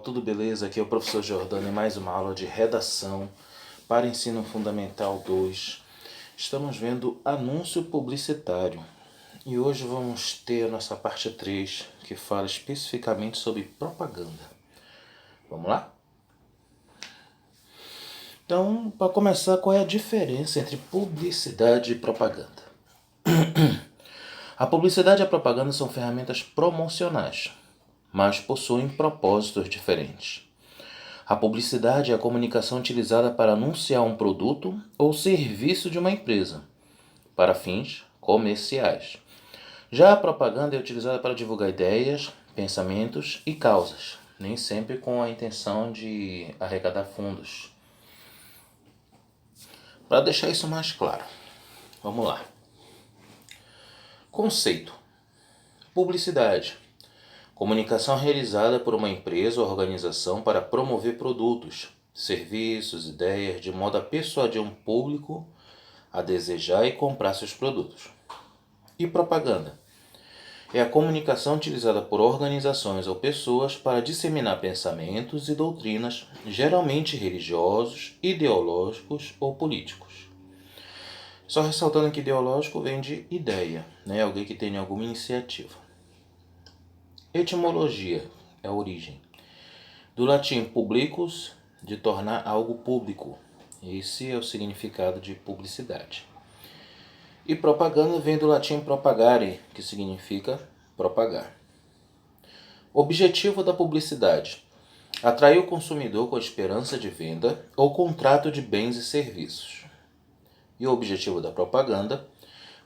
tudo beleza? Aqui é o professor Jordano em mais uma aula de redação para ensino fundamental 2. Estamos vendo anúncio publicitário e hoje vamos ter a nossa parte 3, que fala especificamente sobre propaganda. Vamos lá? Então, para começar, qual é a diferença entre publicidade e propaganda? A publicidade e a propaganda são ferramentas promocionais, mas possuem propósitos diferentes. A publicidade é a comunicação utilizada para anunciar um produto ou serviço de uma empresa, para fins comerciais. Já a propaganda é utilizada para divulgar ideias, pensamentos e causas, nem sempre com a intenção de arrecadar fundos. Para deixar isso mais claro, vamos lá. Conceito: publicidade. Comunicação realizada por uma empresa ou organização para promover produtos, serviços, ideias, de modo a persuadir um público a desejar e comprar seus produtos. E propaganda. É a comunicação utilizada por organizações ou pessoas para disseminar pensamentos e doutrinas, geralmente religiosos, ideológicos ou políticos. Só ressaltando que ideológico vem de ideia, alguém que tem alguma iniciativa. Etimologia é a origem. Do latim publicus, de tornar algo público. Esse é o significado de publicidade. E propaganda vem do latim propagare, que significa propagar. Objetivo da publicidade: atrair o consumidor com a esperança de venda ou contrato de bens e serviços. E o objetivo da propaganda: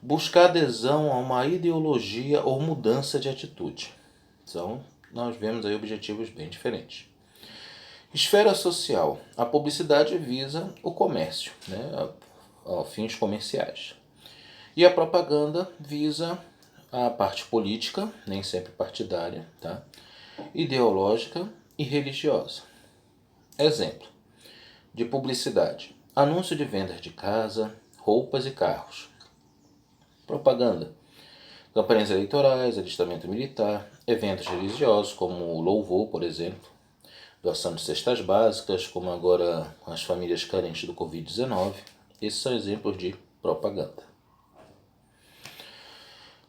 buscar adesão a uma ideologia ou mudança de atitude. Então, nós vemos aí objetivos bem diferentes. Esfera social. A publicidade visa o comércio, fins comerciais. E a propaganda visa a parte política, nem sempre partidária, ideológica e religiosa. Exemplo de publicidade: anúncio de vendas de casa, roupas e carros. Propaganda: campanhas eleitorais, alistamento militar, eventos religiosos como o louvor, por exemplo, doação de cestas básicas, como agora as famílias carentes do Covid-19. Esses são exemplos de propaganda.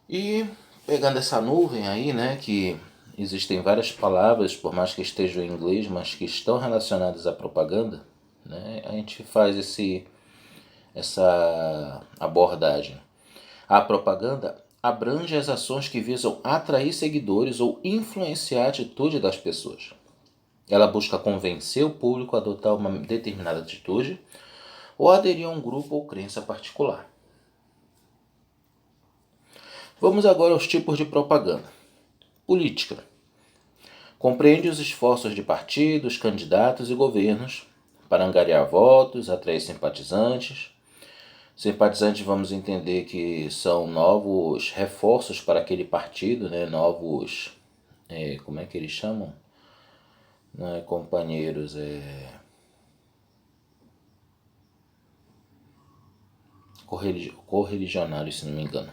E pegando essa nuvem aí, que existem várias palavras, por mais que estejam em inglês, mas que estão relacionadas à propaganda, a gente faz essa abordagem. A propaganda abrange as ações que visam atrair seguidores ou influenciar a atitude das pessoas. Ela busca convencer o público a adotar uma determinada atitude ou aderir a um grupo ou crença particular. Vamos agora aos tipos de propaganda. Política. Compreende os esforços de partidos, candidatos e governos para angariar votos, atrair simpatizantes. Simpatizantes, vamos entender que são novos reforços para aquele partido, novos, como é que eles chamam? Não é companheiros, correligionários, se não me engano.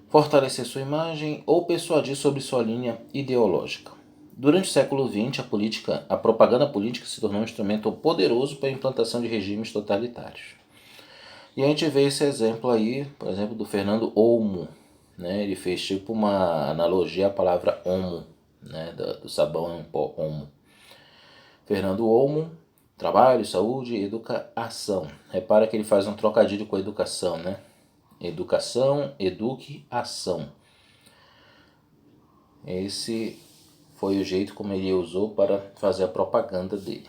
Fortalecer sua imagem ou persuadir sobre sua linha ideológica. Durante o século XX, a propaganda política se tornou um instrumento poderoso para a implantação de regimes totalitários. E a gente vê esse exemplo aí, por exemplo, do Fernando Olmo. Ele fez tipo uma analogia à palavra homo, do sabão em pó Omo. Fernando Olmo, trabalho, saúde, educação. Repara que ele faz um trocadilho com educação, Educação, eduque, ação. Esse foi o jeito como ele usou para fazer a propaganda dele.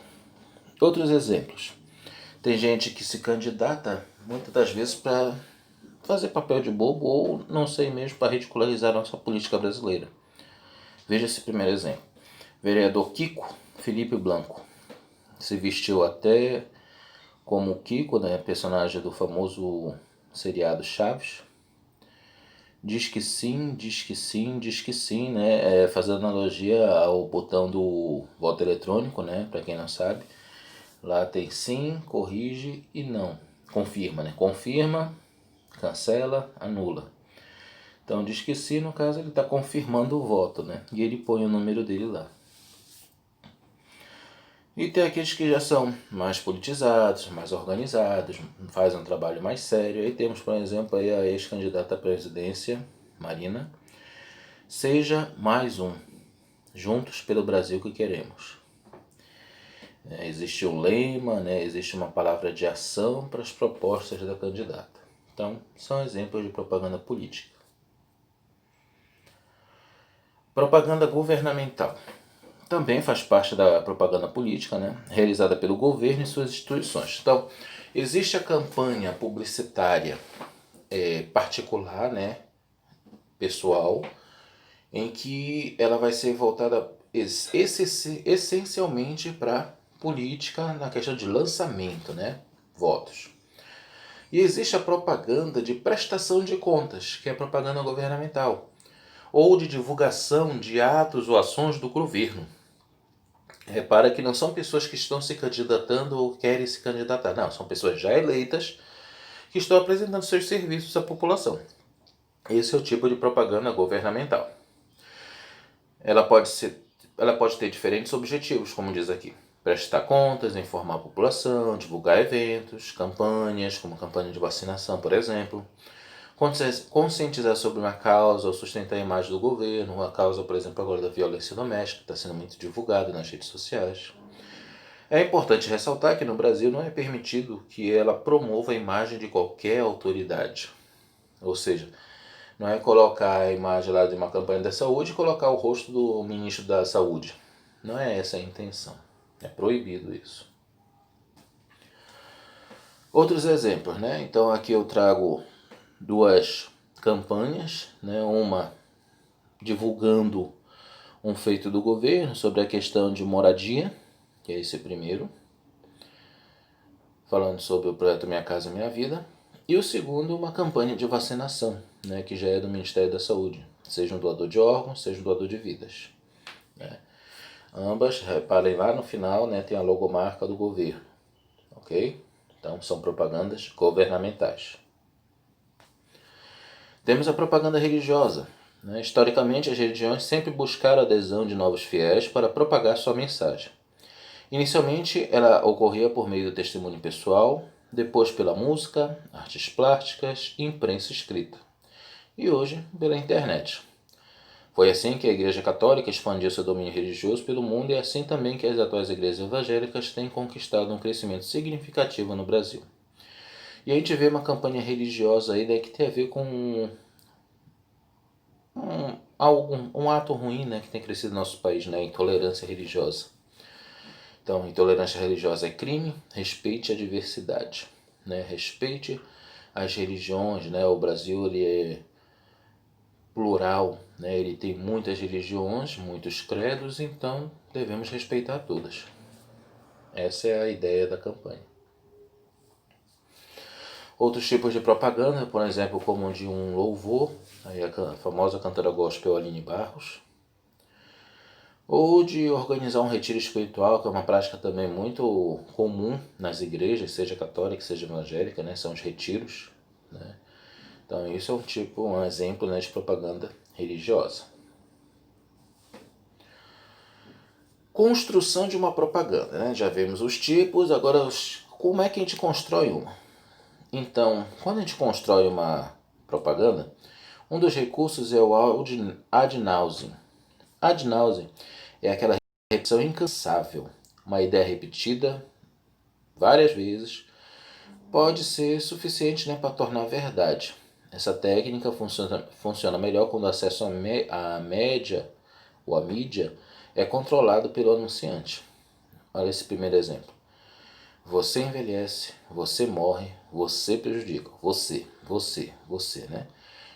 Outros exemplos. Tem gente que se candidata muitas das vezes para fazer papel de bobo ou, não sei mesmo, para ridicularizar a nossa política brasileira. Veja esse primeiro exemplo. Vereador Kiko Felipe Blanco se vestiu até como Kiko, personagem do famoso seriado Chaves. Diz que sim, diz que sim, diz que sim, fazendo analogia ao botão do voto eletrônico, para quem não sabe. Lá tem sim, corrige e não. Confirma, Confirma, cancela, anula. Então diz que sim, no caso ele está confirmando o voto, e ele põe o número dele lá. E tem aqueles que já são mais politizados, mais organizados, fazem um trabalho mais sério. Aí temos, por exemplo, aí a ex-candidata à presidência, Marina. Seja mais um. Juntos pelo Brasil que queremos. Existe um lema, existe uma palavra de ação para as propostas da candidata. Então, são exemplos de propaganda política. Propaganda governamental. Também faz parte da propaganda política, realizada pelo governo e suas instituições. Então, existe a campanha publicitária particular, pessoal, em que ela vai ser voltada essencialmente para política na questão de lançamento, votos. E existe a propaganda de prestação de contas, que é a propaganda governamental, ou de divulgação de atos ou ações do governo. Repara que não são pessoas que estão se candidatando ou querem se candidatar, não, são pessoas já eleitas que estão apresentando seus serviços à população. Esse é o tipo de propaganda governamental. Ela pode ter diferentes objetivos, como diz aqui. Prestar contas, informar a população, divulgar eventos, campanhas, como campanha de vacinação, por exemplo. Conscientizar sobre uma causa ou sustentar a imagem do governo, uma causa, por exemplo, agora da violência doméstica, que está sendo muito divulgada nas redes sociais. É importante ressaltar que no Brasil não é permitido que ela promova a imagem de qualquer autoridade. Ou seja, não é colocar a imagem lá de uma campanha da saúde e colocar o rosto do ministro da saúde. Não é essa a intenção. É proibido isso. Outros exemplos, Então aqui eu trago duas campanhas, Uma divulgando um feito do governo sobre a questão de moradia, que é esse primeiro, falando sobre o projeto Minha Casa Minha Vida. E o segundo, uma campanha de vacinação, que já é do Ministério da Saúde, seja um doador de órgãos, seja um doador de vidas. Ambas, reparem lá no final, tem a logomarca do governo, ok? Então são propagandas governamentais. Temos a propaganda religiosa. Historicamente, as religiões sempre buscaram a adesão de novos fiéis para propagar sua mensagem. Inicialmente, ela ocorria por meio do testemunho pessoal, depois pela música, artes plásticas e imprensa escrita. E hoje, pela internet. Foi assim que a Igreja Católica expandiu seu domínio religioso pelo mundo e é assim também que as atuais igrejas evangélicas têm conquistado um crescimento significativo no Brasil. E a gente vê uma campanha religiosa aí que tem a ver com um ato ruim que tem crescido no nosso país, a intolerância religiosa. Então, intolerância religiosa é crime, respeite a diversidade, respeite as religiões, O Brasil ele é plural, Ele tem muitas religiões, muitos credos, então devemos respeitar todas. Essa é a ideia da campanha. Outros tipos de propaganda, por exemplo, como de um louvor, aí a famosa cantora gospel Aline Barros, ou de organizar um retiro espiritual, que é uma prática também muito comum nas igrejas, seja católica, seja evangélica, são os retiros. Então isso é um exemplo de propaganda religiosa. Construção de uma propaganda, já vimos os tipos, agora como é que a gente constrói uma? Então, quando a gente constrói uma propaganda, um dos recursos é o ad nauseam. Ad nauseam é aquela repetição incansável. Uma ideia repetida várias vezes pode ser suficiente para tornar verdade. Essa técnica funciona melhor quando o acesso à média ou à mídia é controlado pelo anunciante. Olha esse primeiro exemplo. Você envelhece, você morre, você prejudica. Você,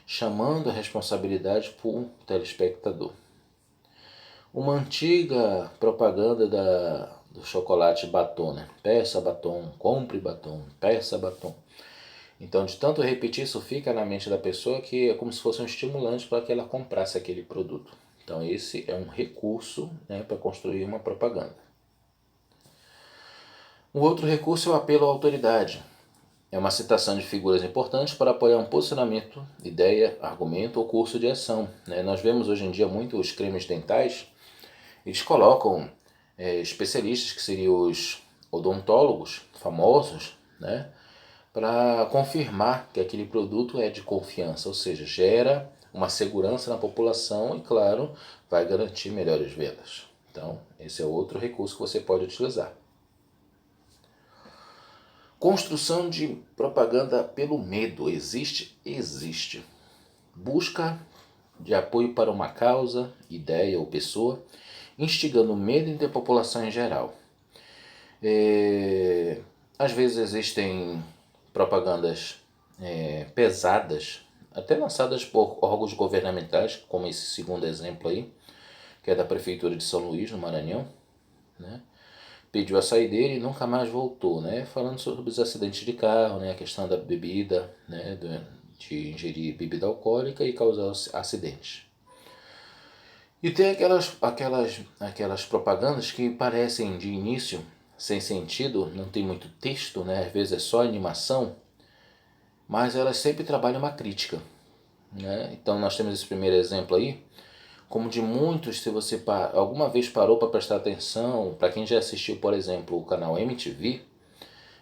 chamando a responsabilidade para o telespectador. Uma antiga propaganda do chocolate batom, Peça batom, compre batom, peça batom. Então, de tanto repetir, isso fica na mente da pessoa que é como se fosse um estimulante para que ela comprasse aquele produto. Então, esse é um recurso para construir uma propaganda. Um outro recurso é o apelo à autoridade. É uma citação de figuras importantes para apoiar um posicionamento, ideia, argumento ou curso de ação. Nós vemos hoje em dia muito os cremes dentais, eles colocam especialistas, que seriam os odontólogos famosos, né, para confirmar que aquele produto é de confiança, ou seja, gera uma segurança na população e, claro, vai garantir melhores vendas. Então, esse é outro recurso que você pode utilizar. Construção de propaganda pelo medo. Existe? Existe. Busca de apoio para uma causa, ideia ou pessoa, instigando medo entre a população em geral. Às vezes existem propagandas pesadas, até lançadas por órgãos governamentais, como esse segundo exemplo aí, que é da Prefeitura de São Luís, no Maranhão, né? Pediu a saideira e nunca mais voltou, né? Falando sobre os acidentes de carro, né? A questão da bebida, né? De ingerir bebida alcoólica e causar acidentes. E tem aquelas propagandas que parecem de início sem sentido, não tem muito texto, né? Às vezes é só animação, mas elas sempre trabalham uma crítica, né? Então nós temos esse primeiro exemplo aí, como de muitos, se você alguma vez parou para prestar atenção, para quem já assistiu, por exemplo, o canal MTV,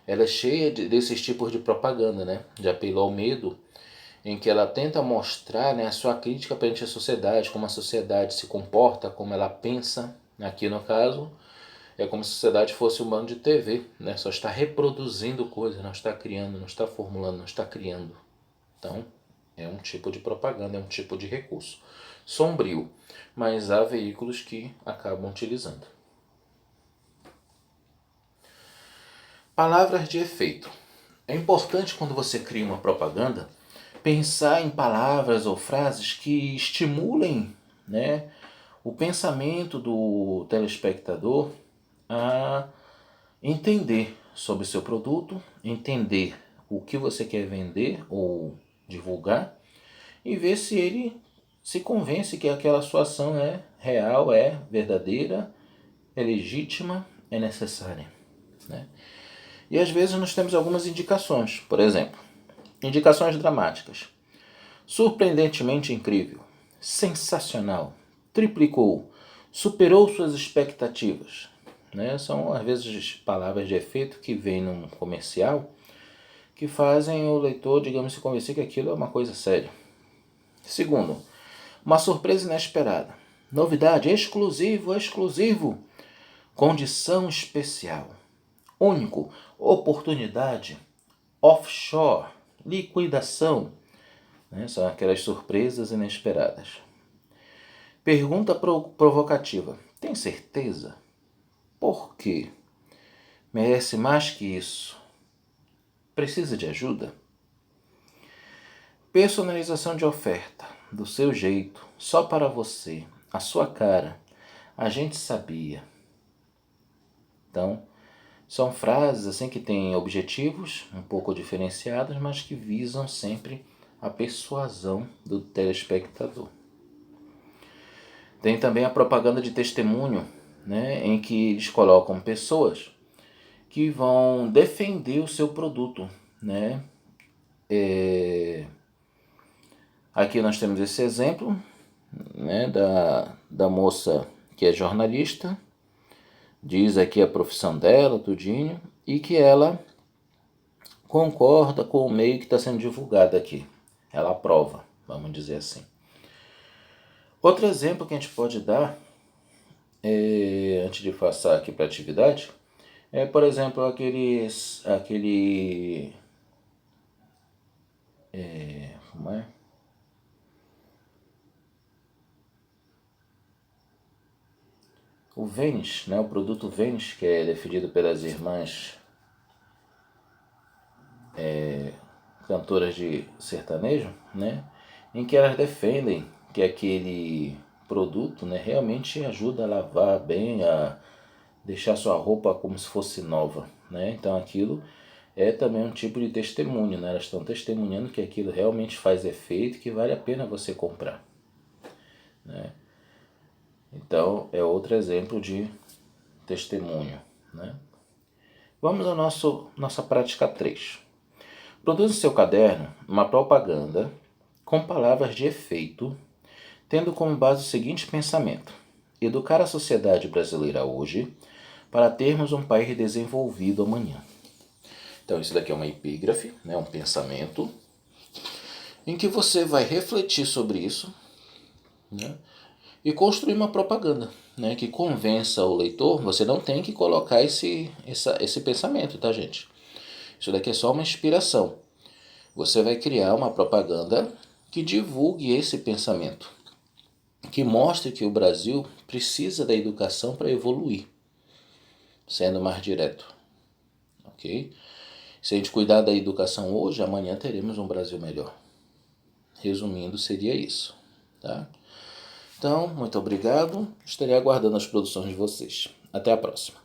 ela é cheia desses tipos de propaganda, né? De apelo ao medo, em que ela tenta mostrar, né, a sua crítica perante a sociedade, como a sociedade se comporta, como ela pensa. Aqui no caso, é como se a sociedade fosse um bando de TV, né? Só está reproduzindo coisas, não está criando, não está formulando, não está criando. Então, é um tipo de propaganda, é um tipo de recurso. Sombrio, mas há veículos que acabam utilizando. Palavras de efeito. É importante, quando você cria uma propaganda, pensar em palavras ou frases que estimulem, né, o pensamento do telespectador a entender sobre o seu produto, entender o que você quer vender ou divulgar e ver se ele se convence que aquela sua ação é real, é verdadeira, é legítima, é necessária, né? E às vezes nós temos algumas indicações, por exemplo, indicações dramáticas. Surpreendentemente incrível, sensacional, triplicou, superou suas expectativas, né? São às vezes palavras de efeito que vêm num comercial que fazem o leitor, digamos, se convencer que aquilo é uma coisa séria. Segundo, uma surpresa inesperada. Novidade, exclusivo, condição especial, único, oportunidade, offshore, liquidação, né? São aquelas surpresas inesperadas. Pergunta provocativa. Tem certeza? Por quê? Merece mais que isso? Precisa de ajuda? Personalização de oferta, do seu jeito, só para você, a sua cara. A gente sabia. Então, são frases assim que têm objetivos um pouco diferenciados, mas que visam sempre a persuasão do telespectador. Tem também a propaganda de testemunho, né, em que eles colocam pessoas que vão defender o seu produto, né? Aqui nós temos esse exemplo, né, da moça que é jornalista, diz aqui a profissão dela, tudinho, e que ela concorda com o meio que está sendo divulgado aqui. Ela aprova, vamos dizer assim. Outro exemplo que a gente pode dar, antes de passar aqui para a atividade, é, por exemplo, como é? O Vênus, né? O produto Vênus, que é defendido pelas irmãs cantoras de sertanejo, né? Em que elas defendem que aquele produto, né, realmente ajuda a lavar bem, a deixar sua roupa como se fosse nova, né? Então aquilo é também um tipo de testemunho, né? Elas estão testemunhando que aquilo realmente faz efeito e que vale a pena você comprar, né? Então é outro exemplo de testemunho, né? Vamos à nossa prática 3. Produza em seu caderno uma propaganda com palavras de efeito, tendo como base o seguinte pensamento: educar a sociedade brasileira hoje para termos um país desenvolvido amanhã. Então isso daqui é uma epígrafe, né, um pensamento, em que você vai refletir sobre isso, né, e construir uma propaganda, né, que convença o leitor. Você não tem que colocar esse pensamento, tá, gente? Isso daqui é só uma inspiração. Você vai criar uma propaganda que divulgue esse pensamento, que mostre que o Brasil precisa da educação para evoluir, sendo mais direto, ok? Se a gente cuidar da educação hoje, amanhã teremos um Brasil melhor. Resumindo, seria isso, tá? Então, muito obrigado. Estarei aguardando as produções de vocês. Até a próxima.